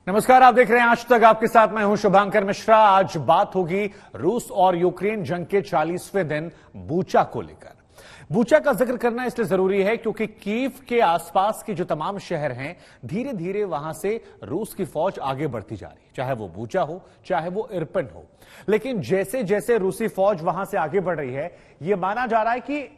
नमस्कार, आप देख रहे हैं आज तक। आपके साथ मैं हूं शुभांकर मिश्रा। आज बात होगी रूस और यूक्रेन जंग के 40वें दिन बूचा को लेकर। बूचा का जिक्र करना इसलिए जरूरी है क्योंकि कीव के आसपास के जो तमाम शहर हैं, धीरे धीरे वहां से रूस की फौज आगे बढ़ती जा रही है, चाहे वो बूचा हो चाहे वो इरपिन हो। लेकिन जैसे जैसे रूसी फौज वहां से आगे बढ़ रही है, यह माना जा रहा है कि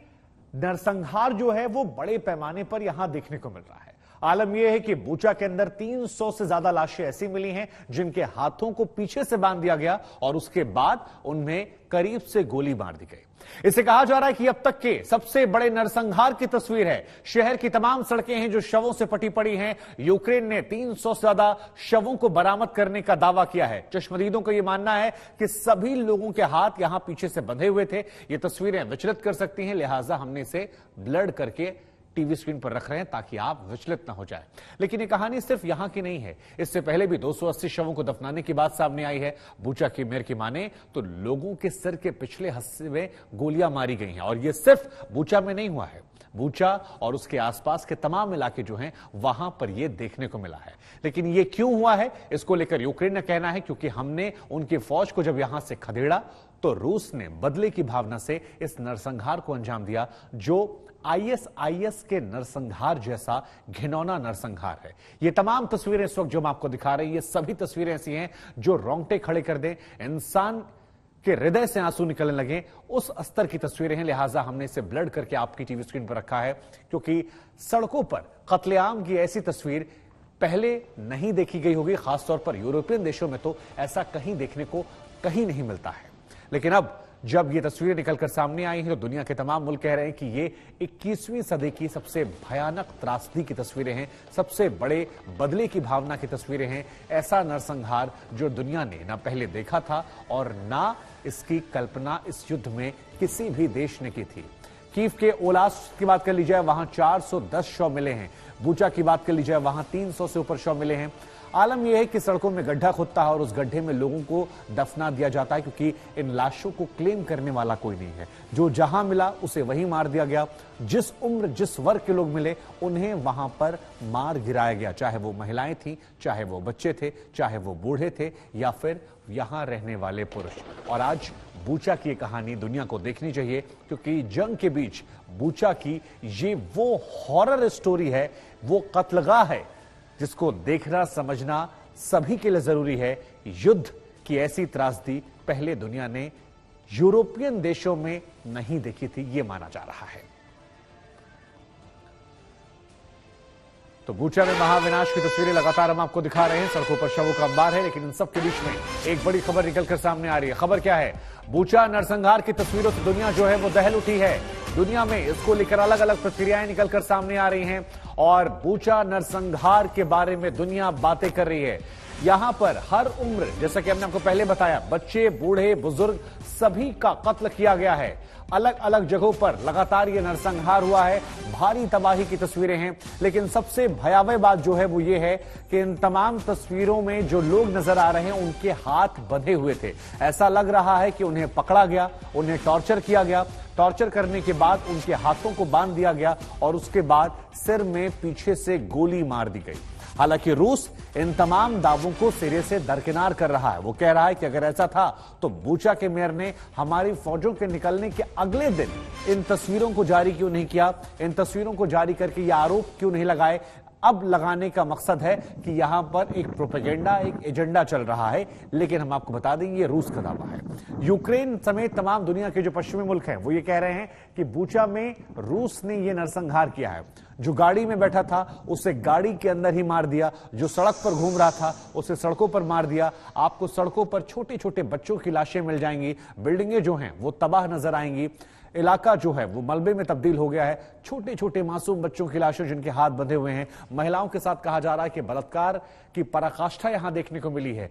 नरसंहार जो है वो बड़े पैमाने पर यहां देखने को मिल रहा है। आलम यह है कि बूचा के अंदर 300 से ज्यादा लाशें ऐसी मिली हैं जिनके हाथों को पीछे से बांध दिया गया और उसके बाद उनमें करीब से गोली मार दी गई। इसे कहा जा रहा है कि अब तक के सबसे बड़े नरसंहार की तस्वीर है। शहर की तमाम सड़कें हैं जो शवों से पटी पड़ी हैं। यूक्रेन ने 300 से ज्यादा शवों को बरामद करने का दावा किया है। चश्मदीदों का यह मानना है कि सभी लोगों के हाथ यहां पीछे से बंधे हुए थे। ये तस्वीरें विचलित कर सकती हैं, लिहाजा हमने इसे ब्लर करके टीवी स्क्रीन पर रख रहे हैं ताकि आप विचलित ना हो जाए। लेकिन ये कहानी सिर्फ यहां की नहीं है। इससे पहले भी 280 शवों को दफनाने की बात सामने आई है। बूचा की मेयर की माने तो लोगों के सिर के पिछले हिस्से में गोलियां मारी गई हैं और यह सिर्फ बूचा में नहीं हुआ है। बूचा और उसके आसपास के तमाम इलाके जो हैं वहां पर यह देखने को मिला है। लेकिन यह क्यों हुआ है, इसको लेकर यूक्रेन ने कहना है क्योंकि हमने उनकी फौज को जब यहां से खदेड़ा तो रूस ने बदले की भावना से इस नरसंहार को अंजाम दिया, जो आईएसआईएस के नरसंहार जैसा घिनौना नरसंहार है। ये तमाम तस्वीरें इस वक्त जो हम आपको दिखा रहे हैं, ये सभी तस्वीरें ऐसी हैं जो रोंगटे खड़े कर दें, इंसान के हृदय से आंसू निकलने लगे, उस स्तर की तस्वीरें हैं। लिहाजा हमने इसे ब्लड करके आपकी टीवी स्क्रीन पर रखा है क्योंकि सड़कों पर कत्लेआम की ऐसी तस्वीर पहले नहीं देखी गई होगी। खासतौर पर यूरोपियन देशों में तो ऐसा कहीं देखने को कहीं नहीं मिलता है। लेकिन अब जब ये तस्वीरें निकलकर सामने आई हैं तो दुनिया के तमाम मुल्क कह रहे हैं कि ये 21वीं सदी की सबसे भयानक त्रासदी की तस्वीरें हैं, सबसे बड़े बदले की भावना की तस्वीरें हैं। ऐसा नरसंहार जो दुनिया ने ना पहले देखा था और ना इसकी कल्पना इस युद्ध में किसी भी देश ने की थी। कीव के ओलास की बात कर ली जाए, वहां 410 शव मिले हैं। बूचा की बात कर ली जाए, वहां 300 से ऊपर शव मिले हैं। आलम यह है कि सड़कों में गड्ढा खुदता है और उस गड्ढे में लोगों को दफना दिया जाता है क्योंकि इन लाशों को क्लेम करने वाला कोई नहीं है। जो जहां मिला उसे वहीं मार दिया गया। जिस उम्र जिस वर्ग के लोग मिले उन्हें वहां पर मार गिराया गया, चाहे वो महिलाएं थी, चाहे वो बच्चे थे, चाहे वो बूढ़े थे या फिर यहां रहने वाले पुरुष। और आज बूचा की कहानी दुनिया को देखनी चाहिए क्योंकि जंग के बीच बूचा की ये वो हॉरर स्टोरी है, वो कत्लगाह है जिसको देखना समझना सभी के लिए जरूरी है। युद्ध की ऐसी त्रासदी पहले दुनिया ने यूरोपियन देशों में नहीं देखी थी, यह माना जा रहा है। तो बूचा में महाविनाश की तस्वीरें लगातार हम आपको दिखा रहे हैं। सड़कों पर शवों का अंबार है, लेकिन इन सब के बीच में एक बड़ी खबर निकलकर सामने आ रही है। खबर क्या है? बूचा नरसंहार की तस्वीरों से दुनिया जो है वो दहल उठी है। दुनिया में इसको लेकर अलग अलग प्रतिक्रियाएं निकलकर सामने आ रही हैं और बूचा नरसंहार के बारे में दुनिया बातें कर रही है। यहां पर हर उम्र, जैसा कि हमने आपको पहले बताया, बच्चे, बूढ़े, बुजुर्ग सभी का कत्ल किया गया है। अलग अलग जगहों पर लगातार यह नरसंहार हुआ है। भारी तबाही की तस्वीरें हैं, लेकिन सबसे भयावह बात जो है वो ये है कि इन तमाम तस्वीरों में जो लोग नजर आ रहे हैं उनके हाथ बंधे हुए थे। ऐसा लग रहा है कि उन्हें पकड़ा गया, उन्हें टॉर्चर किया गया। टॉर्चर करने के बाद उनके हाथों को बांध दिया गया और उसके बाद सिर में पीछे से गोली मार दी गई। हालांकि रूस इन तमाम दावों को सिरे से दरकिनार कर रहा है। वो कह रहा है कि अगर ऐसा था तो बूचा के मेयर ने हमारी फौजों के निकलने के अगले दिन इन तस्वीरों को जारी क्यों नहीं किया, इन तस्वीरों को जारी करके ये आरोप क्यों नहीं लगाए। अब लगाने का मकसद है कि यहां पर एक प्रोपेगेंडा, एक एजेंडा चल रहा है। लेकिन हम आपको बता दें ये रूस का दावा है। यूक्रेन समेत तमाम दुनिया के जो पश्चिमी मुल्क हैं वो ये कह रहे हैं कि बूचा में रूस ने ये नरसंहार किया है। जो गाड़ी में बैठा था उसे गाड़ी के अंदर ही मार दिया, जो सड़क पर घूम रहा था उसे सड़कों पर मार दिया। आपको सड़कों पर छोटे छोटे बच्चों की लाशें मिल जाएंगी, बिल्डिंगें जो हैं वो तबाह नजर आएंगी, इलाका जो है वो मलबे में तब्दील हो गया है। छोटे छोटे मासूम बच्चों की लाशें जिनके हाथ बंधे हुए हैं, महिलाओं के साथ कहा जा रहा है कि बलात्कार की पराकाष्ठा यहां देखने को मिली है।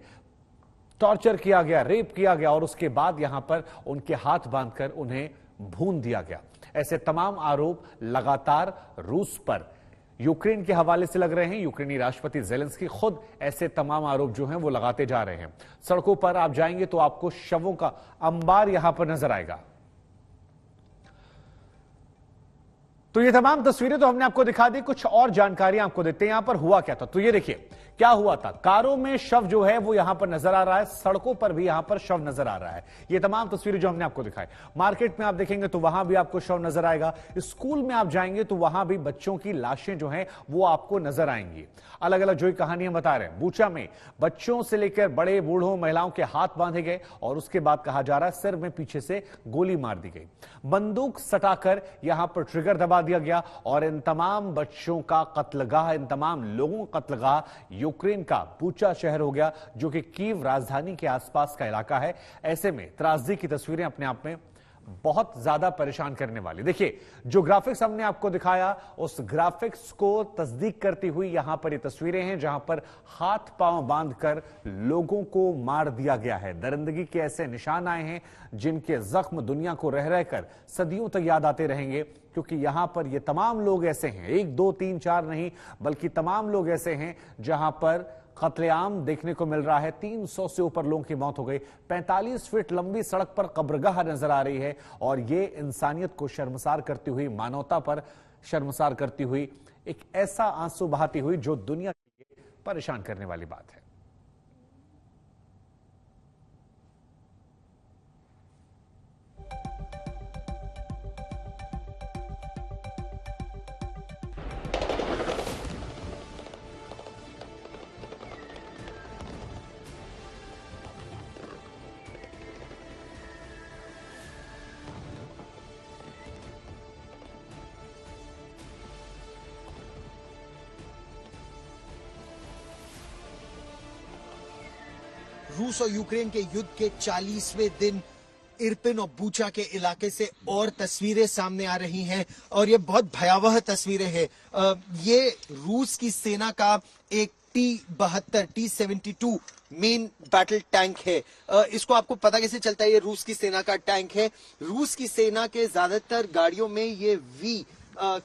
टॉर्चर किया गया, रेप किया गया और उसके बाद यहां पर उनके हाथ बांधकर उन्हें भून दिया गया। ऐसे तमाम आरोप लगातार रूस पर यूक्रेन के हवाले से लग रहे हैं। यूक्रेनी राष्ट्रपति ज़ेलेंस्की खुद ऐसे तमाम आरोप जो हैं वो लगाते जा रहे हैं। सड़कों पर आप जाएंगे तो आपको शवों का अंबार यहां पर नजर आएगा। तो ये तमाम तस्वीरें तो हमने आपको दिखा दी, कुछ और जानकारी आपको देते हैं यहां पर हुआ क्या था। तो ये देखिए, क्या हुआ था? कारों में शव जो है वो यहां पर नजर आ रहा है, सड़कों पर भी यहां पर शव नजर आ रहा है। ये तमाम तस्वीरें जो हमने आपको दिखाई, मार्केट में आप देखेंगे तो वहां भी आपको शव नजर आएगा, स्कूल में आप जाएंगे तो वहां भी बच्चों की लाशें जो हैं वो आपको नजर आएंगी। अलग अलग जो कहानियां बता रहे हैं, बूचा में बच्चों से लेकर बड़े बूढ़ों महिलाओं के हाथ बांधे गए और उसके बाद कहा जा रहा है सिर में पीछे से गोली मार दी गई, बंदूक सटाकर यहां पर ट्रिगर दबा दिया गया और इन तमाम बच्चों का कत्लगाह, इन तमाम लोगों का कत्लगाह यूक्रेन का बूचा शहर हो गया, जो कि कीव राजधानी के आसपास का इलाका है। ऐसे में त्रासदी की तस्वीरें अपने आप में बहुत ज्यादा परेशान करने वाली। देखिए, जो ग्राफिक्स हमने आपको दिखाया, उस ग्राफिक्स को तस्दीक करती हुई यहां पर ये तस्वीरें हैं जहां पर हाथ पांव बांधकर लोगों को मार दिया गया है। दरिंदगी के ऐसे निशान आए हैं जिनके जख्म दुनिया को रह रहकर सदियों तक याद आते रहेंगे, क्योंकि यहां पर ये तमाम लोग ऐसे हैं, 1 2 3 4 नहीं बल्कि तमाम लोग ऐसे हैं जहां पर कत्लेआम देखने को मिल रहा है। 300 से ऊपर लोगों की मौत हो गई, 45 फीट लंबी सड़क पर कब्रगाह नजर आ रही है और ये इंसानियत को शर्मसार करती हुई, मानवता पर शर्मसार करती हुई, एक ऐसा आंसू बहाती हुई जो दुनिया के लिए परेशान करने वाली बात है। रूस और यूक्रेन के युद्ध के 40वें दिन इरपिन और बूचा के इलाके से और तस्वीरें सामने आ रही हैं और ये बहुत भयावह तस्वीरें हैं। ये रूस की सेना का एक T-72 मेन बैटल टैंक है। इसको आपको पता कैसे चलता है ये रूस की सेना का टैंक है? रूस की सेना के ज्यादातर गाड़ियों में ये V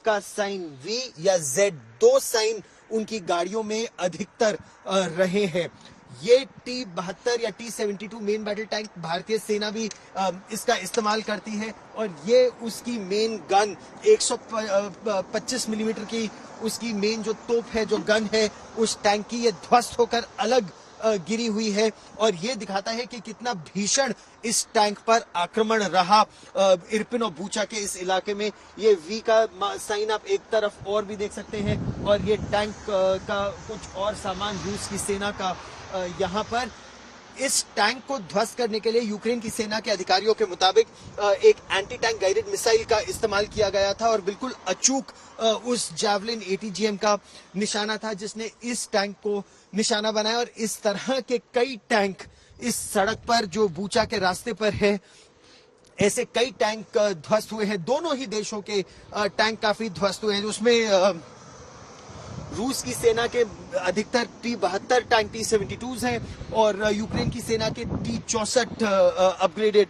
का साइन, V या Z2 साइन उनकी गाड़ियों में अधिकतर रहे हैं। ये T-72 या T-72 मेन बैटल टैंक भारतीय सेना भी इसका इस्तेमाल करती है और ये उसकी मेन गन 125 मिलीमीटर की उसकी मेन जो तोप है, जो गन है, उस टैंक की ये ध्वस्त होकर अलग गिरी हुई है और ये दिखाता है कि कितना भीषण इस टैंक पर आक्रमण रहा। इरपिन और बूचा के इस इलाके में ये V का साइन आप एक तरफ और भी देख सकते हैं और ये टैंक का कुछ और सामान रूस की सेना का यहाँ पर। इस टैंक को ध्वस्त करने के लिए यूक्रेन की सेना के अधिकारियों के मुताबिक एक एंटी टैंक गाइडेड मिसाइल का इस्तेमाल किया गया था और बिल्कुल अचूक उस जैवलिन ATGM का निशाना था जिसने इस टैंक को निशाना बनाया और इस तरह के कई टैंक इस सड़क पर जो बूचा के रास्ते पर है, ऐसे कई टैंक ध्वस्त हुए हैं। दोनों ही देशों के टैंक काफी ध्वस्त हुए हैं। उसमें रूस की सेना के अधिकतर T-72 टैंक T-72s हैं और यूक्रेन की सेना के T-64 अपग्रेडेड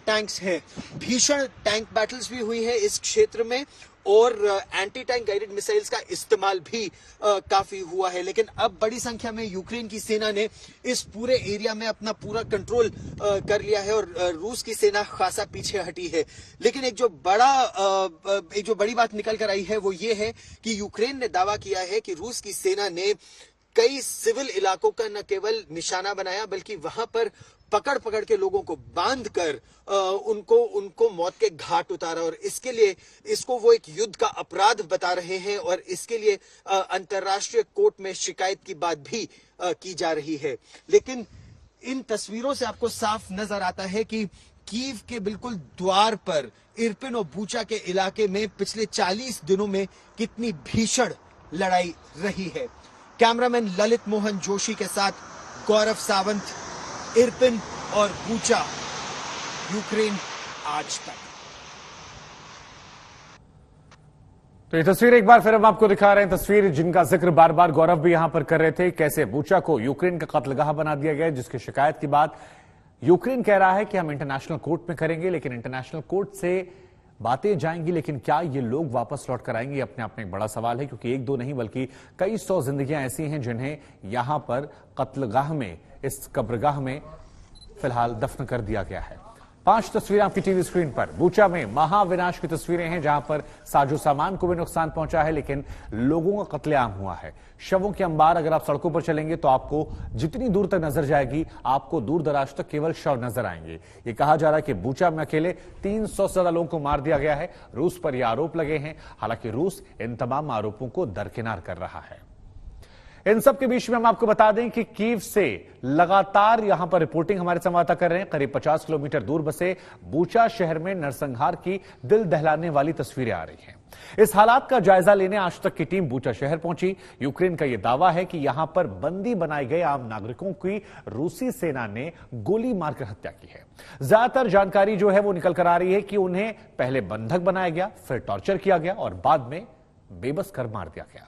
टैंक्स हैं। भीषण टैंक बैटल्स भी हुई है इस क्षेत्र में और एंटी टैंक गाइडेड मिसाइल्स का इस्तेमाल भी काफी हुआ है। लेकिन अब बड़ी संख्या में यूक्रेन की सेना ने इस पूरे एरिया में अपना पूरा कंट्रोल कर लिया है और रूस की सेना खासा पीछे हटी है। लेकिन एक जो बड़ी बात निकल कर आई है वो ये है कि यूक्रेन ने दावा किया है कि रूस की सेना ने कई सिविल इलाकों का न केवल निशाना बनाया बल्कि वहां पर पकड़ पकड़ के लोगों को बांध कर उनको मौत के घाट उतारा और इसके लिए इसको वो एक युद्ध का अपराध बता रहे हैं और इसके लिए अंतर्राष्ट्रीय कोर्ट में शिकायत की बात भी की जा रही है। लेकिन इन तस्वीरों से आपको साफ नजर आता है कि कीव के बिल्कुल द्वार पर इरपिन और बूचा के इलाके में पिछले 40 दिनों में कितनी भीषण लड़ाई रही है। कैमरामैन ललित मोहन जोशी के साथ गौरव सावंत, इरपिन और बूचा, यूक्रेन आज तक। तो ये तस्वीर एक बार फिर हम आपको दिखा रहे हैं, तस्वीर जिनका जिक्र बार बार गौरव भी यहां पर कर रहे थे। कैसे बूचा को यूक्रेन का कत्लगाह बना दिया गया, जिसकी शिकायत के बाद यूक्रेन कह रहा है कि हम इंटरनेशनल कोर्ट में करेंगे, लेकिन इंटरनेशनल कोर्ट से बातें जाएंगी लेकिन क्या ये लोग वापस लौट कर आएंगे, अपने आप में एक बड़ा सवाल है। क्योंकि एक दो नहीं बल्कि कई सौ जिंदगियां ऐसी हैं जिन्हें यहां पर कत्लगाह में, इस कब्रगाह में फिलहाल दफन कर दिया गया है। 5 तस्वीरें आपकी टीवी स्क्रीन पर। बूचा में महाविनाश की तस्वीरें हैं, जहां पर साजो सामान को भी नुकसान पहुंचा है, लेकिन लोगों का कत्लेआम हुआ है। शवों के अंबार। अगर आप सड़कों पर चलेंगे तो आपको जितनी दूर तक नजर जाएगी, आपको दूर दराज तक केवल शव नजर आएंगे। ये कहा जा रहा है कि बूचा में अकेले 300 से ज्यादा लोगों को मार दिया गया है। रूस पर यह आरोप लगे हैं। हालांकि रूस इन तमाम आरोपों को दरकिनार कर रहा है। इन सब के बीच में हम आपको बता दें कि कीव से लगातार यहां पर रिपोर्टिंग हमारे संवाददाता कर रहे हैं। करीब 50 किलोमीटर दूर बसे बूचा शहर में नरसंहार की दिल दहलाने वाली तस्वीरें आ रही हैं। इस हालात का जायजा लेने आज तक की टीम बूचा शहर पहुंची। यूक्रेन का यह दावा है कि यहां पर बंदी बनाए गए आम नागरिकों की रूसी सेना ने गोली मारकर हत्या की है। ज्यादातर जानकारी जो है वो निकल कर आ रही है कि उन्हें पहले बंधक बनाया गया, फिर टॉर्चर किया गया और बाद में बेबस कर मार दिया गया।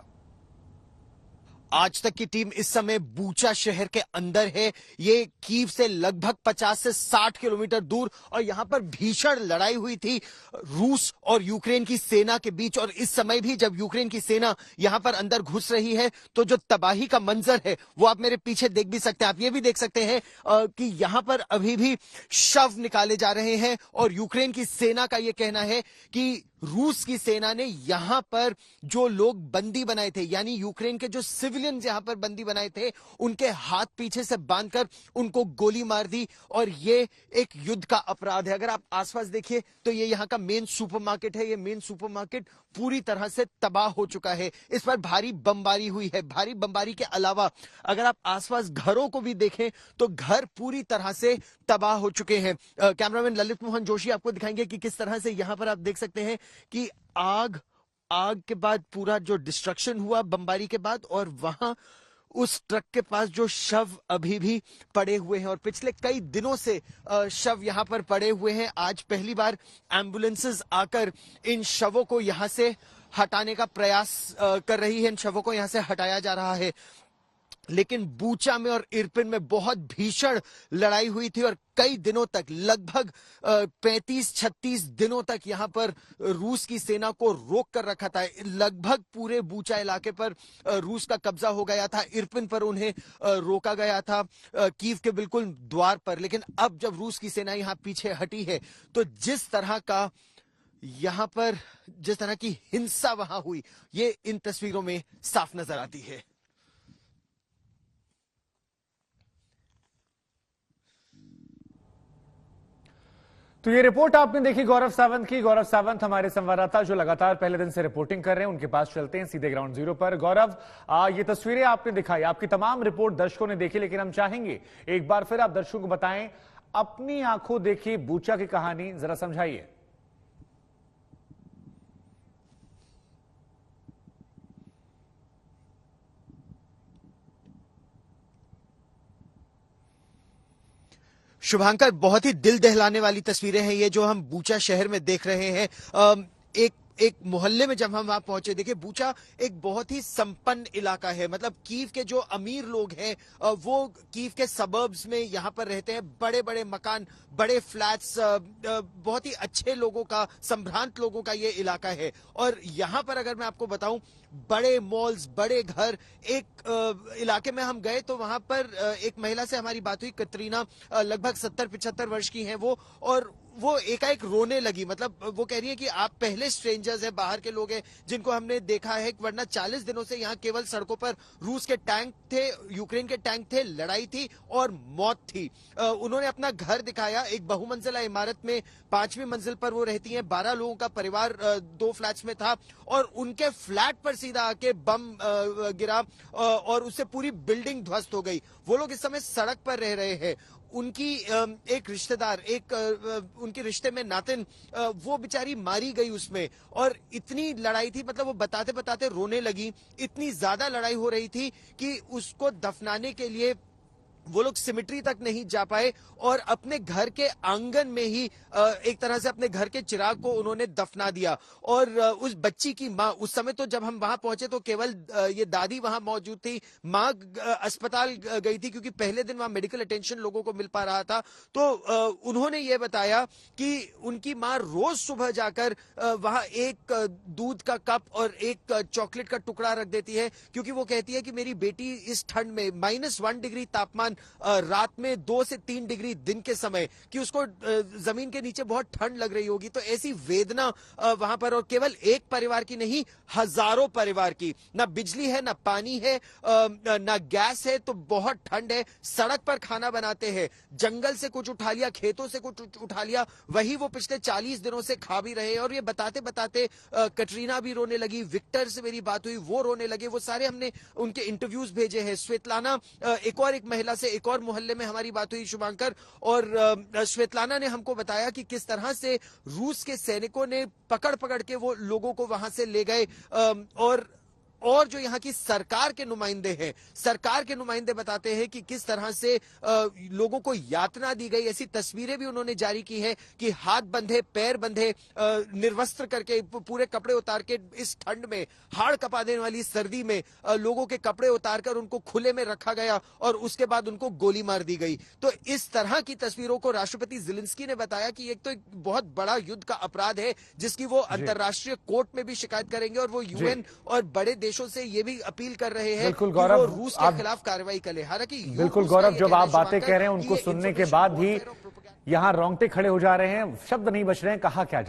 आज तक की टीम इस समय बूचा शहर के अंदर है। ये कीव से लगभग 50 से 60 किलोमीटर दूर, और यहां पर भीषण लड़ाई हुई थी रूस और यूक्रेन की सेना के बीच। और इस समय भी जब यूक्रेन की सेना यहां पर अंदर घुस रही है तो जो तबाही का मंजर है वो आप मेरे पीछे देख भी सकते हैं। आप ये भी देख सकते हैं कि यहां पर अभी भी शव निकाले जा रहे हैं। और यूक्रेन की सेना का यह कहना है कि रूस की सेना ने यहां पर जो लोग बंदी बनाए थे, यानी यूक्रेन के जो सिविलियंस यहां पर बंदी बनाए थे, उनके हाथ पीछे से बांधकर उनको गोली मार दी। और ये एक युद्ध का अपराध है। अगर आप आसपास देखिए तो ये यहां का मेन सुपरमार्केट है। ये मेन सुपरमार्केट पूरी तरह से तबाह हो चुका है। इस पर भारी बमबारी हुई है। भारी बमबारी के अलावा अगर आप आसपास घरों को भी देखें तो घर पूरी तरह से तबाह हो चुके हैं। कैमरामैन ललित मोहन जोशी आपको दिखाएंगे कि किस तरह से यहां पर आप देख सकते हैं कि आग के बाद पूरा जो डिस्ट्रक्शन हुआ बमबारी के बाद, और वहां उस ट्रक के पास जो शव अभी भी पड़े हुए हैं। और पिछले कई दिनों से शव यहां पर पड़े हुए हैं। आज पहली बार एम्बुलेंसेस आकर इन शवों को यहां से हटाने का प्रयास कर रही है। इन शवों को यहां से हटाया जा रहा है। लेकिन बूचा में और इरपिन में बहुत भीषण लड़ाई हुई थी और कई दिनों तक, लगभग 35-36 दिनों तक यहां पर रूस की सेना को रोक कर रखा था। लगभग पूरे बूचा इलाके पर रूस का कब्जा हो गया था। इरपिन पर उन्हें रोका गया था, कीव के बिल्कुल द्वार पर। लेकिन अब जब रूस की सेना यहां पीछे हटी है तो जिस तरह की हिंसा वहां हुई, ये इन तस्वीरों में साफ नजर आती है। तो ये रिपोर्ट आपने देखी गौरव सावंत की। गौरव सावंत हमारे संवाददाता जो लगातार पहले दिन से रिपोर्टिंग कर रहे हैं, उनके पास चलते हैं सीधे ग्राउंड जीरो पर। गौरव, ये तस्वीरें आपने दिखाई, आपकी तमाम रिपोर्ट दर्शकों ने देखी, लेकिन हम चाहेंगे एक बार फिर आप दर्शकों को बताएं, अपनी आंखों देखी बूचा की कहानी जरा समझाइए। शुभांकर, बहुत ही दिल दहलाने वाली तस्वीरें हैं ये जो हम बूचा शहर में देख रहे हैं। एक मोहल्ले में जब हम वहां पहुंचे, देखिए बूचा एक बहुत ही संपन्न इलाका है। मतलब कीव के जो अमीर लोग हैं वो कीव के सबर्ब्स में यहां पर रहते हैं। बड़े बड़े मकान, बड़े फ्लैट्स, बहुत ही अच्छे लोगों का, संभ्रांत लोगों का ये इलाका है। और यहां पर अगर मैं आपको बताऊं, बड़े मॉल्स, बड़े घर। एक इलाके में हम गए तो वहां पर एक महिला से हमारी बात हुई, कतरीना, लगभग 70-75 वर्ष की हैं वो, और वो एकाएक रोने लगी। मतलब वो कह रही है कि आप पहले स्ट्रेंजर्स हैं, बाहर के लोग हैं जिनको हमने देखा है, वरना 40 दिनों से यहाँ केवल सड़कों पर रूस के टैंक थे, यूक्रेन के टैंक थे, लड़ाई थी और मौत थी। उन्होंने अपना घर दिखाया, एक बहुमंजिला इमारत में 5वीं मंजिल पर वो रहती हैं। 12 लोगों का परिवार 2 फ्लैट्स में था और उनके फ्लैट पर सीधा आके बम गिरा और उससे पूरी बिल्डिंग ध्वस्त हो गई। वो लोग इस समय सड़क पर रह रहे हैं। उनकी एक रिश्तेदार, उनके रिश्ते में नातिन, वो बेचारी मारी गई उसमें। और इतनी लड़ाई थी, मतलब वो बताते बताते रोने लगी। इतनी ज्यादा लड़ाई हो रही थी कि उसको दफनाने के लिए वो लोग सिमिट्री तक नहीं जा पाए और अपने घर के आंगन में ही एक तरह से अपने घर के चिराग को उन्होंने दफना दिया। और उस बच्ची की माँ, उस समय तो जब हम वहां पहुंचे तो केवल ये दादी वहां मौजूद थी, माँ अस्पताल गई थी क्योंकि पहले दिन वहां मेडिकल अटेंशन लोगों को मिल पा रहा था। तो उन्होंने ये बताया कि उनकी माँ रोज सुबह जाकर वहां एक दूध का कप और एक चॉकलेट का टुकड़ा रख देती है, क्योंकि वो कहती है कि मेरी बेटी इस ठंड में -1 डिग्री तापमान तापमान रात में 2 से 3 डिग्री दिन के समय कि उसको जमीन के नीचे बहुत ठंड लग रही होगी। तो ऐसी वेदना वहां पर, और केवल एक परिवार की नहीं, हजारों परिवार की। ना बिजली है, ना पानी है, ना गैस है, तो बहुत ठंड है। सड़क पर खाना बनाते हैं, जंगल से कुछ उठा लिया, खेतों से कुछ उठा लिया, वही वो पिछले 40 दिनों से खा भी रहे हैं। और ये बताते बताते कटरीना भी रोने लगी, विक्टर से मेरी बात हुई, वो रोने लगे। वो सारे हमने उनके इंटरव्यूज भेजे हैं। श्वेतलाना, एक महिला से एक और मोहल्ले में हमारी बात हुई शुभांकर, और श्वेतलाना ने हमको बताया कि किस तरह से रूस के सैनिकों ने पकड़ पकड़ के वो लोगों को वहां से ले गए। और जो यहाँ की सरकार के नुमाइंदे हैं, सरकार के नुमाइंदे बताते हैं कि किस तरह से लोगों को यातना दी गई। ऐसी तस्वीरें भी उन्होंने जारी की है कि हाथ बंधे, पैर बंधे, निर्वस्त्र करके, पूरे कपड़े उतार के, इस ठंड में, हाड़ कपा देने वाली सर्दी में लोगों के कपड़े उतारकर उनको खुले में रखा गया और उसके बाद उनको गोली मार दी गई। तो इस तरह की तस्वीरों को राष्ट्रपति ज़ेलेंस्की ने बताया कि एक तो एक बहुत बड़ा युद्ध का अपराध है जिसकी वो अंतर्राष्ट्रीय कोर्ट में भी शिकायत करेंगे, और वो यूएन और बड़े देशों से ये भी अपील कर रहे हैं कि वो रूस के खिलाफ कार्रवाई करें। हालांकि बिल्कुल गौरव, जब आप बातें कह रहे हैं उनको सुनने के बाद ही यहां रोंगटे खड़े हो जा रहे हैं, शब्द नहीं बच रहे हैं, कहा क्या जाए।